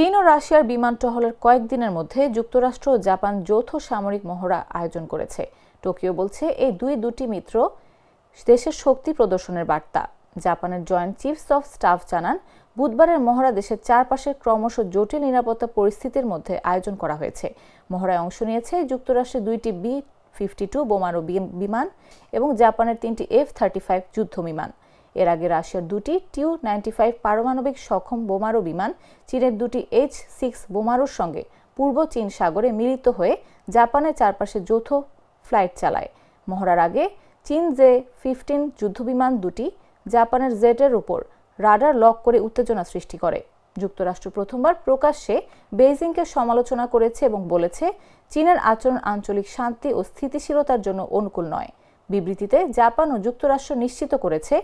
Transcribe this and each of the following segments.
চীন ও রাশিয়ার বিমান টহলের কয়েকদিনের মধ্যে যুক্তরাষ্ট্র ও জাপান যৌথ সামরিক মহড়া আয়োজন করেছে। টোকিও বলছে এই দুটি মিত্র দেশের শক্তি প্রদর্শনের বার্তা। জাপানের জয়েন্ট চিফস অফ স্টাফ জানান, বুধবারের মহড়া দেশের চারপাশের ক্রমশ জটিল নিরাপত্তা পরিস্থিতির মধ্যে আয়োজন করা হয়েছে। মহড়ায় অংশ নিয়েছে যুক্তরাষ্ট্রের 2টি B-52 বোমারু বিমান এবং জাপানের 3টি F-35 যুদ্ধ বিমান। এর আগে রাশিয়ার 2টি Tu-95 পারমাণবিক সক্ষম বোমারু বিমান চীনের 2টি H-6 বোমারুর সঙ্গে পূর্ব চীন সাগরে মিলিত হয়ে জাপানের চারপাশে যৌথ ফ্লাইট চালায়। মহড়ার আগে চীন J-15 যুদ্ধবিমান দুটি জাপানের জেটের উপর রাডার লক করে উত্তেজনা সৃষ্টি করে। যুক্তরাষ্ট্র প্রথমবার প্রকাশ্যে বেইজিংকে সমালোচনা করেছে এবং বলেছে চীনের আচরণ আঞ্চলিক শান্তি ও স্থিতিশীলতার জন্য অনুকূল নয়। বিবৃতিতে জাপান ও যুক্তরাষ্ট্র নিশ্চিত করেছে,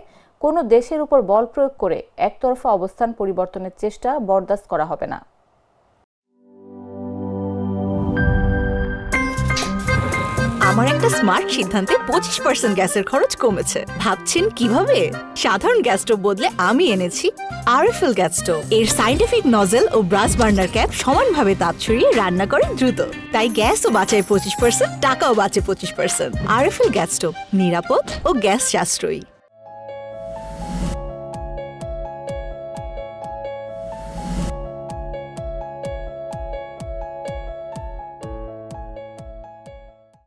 কোনো দেশের উপর বল প্রয়োগ করে একতরফা অবস্থান পরিবর্তনের চেষ্টা বরদাস্ত করা হবে না। আমার একটা স্মার্ট সিদ্ধান্তে 25% গ্যাসের খরচ কমেছে। ভাবছেন কিভাবে? সাধারণ গ্যাস স্টোভ বদলে আমি এনেছি আরএফএল গ্যাস স্টোভ। এর সাইন্টিফিক নজল ও ব্রাস বার্নার ক্যাপ সমানভাবে তাপ ছড়িয়ে রান্না করে দ্রুত। তাই গ্যাসও বাঁচায় 25%, টাকাও বাঁচে 25%। আরএফএল গ্যাস স্টোভ নিরাপদ ও গ্যাস সাশ্রয়ী।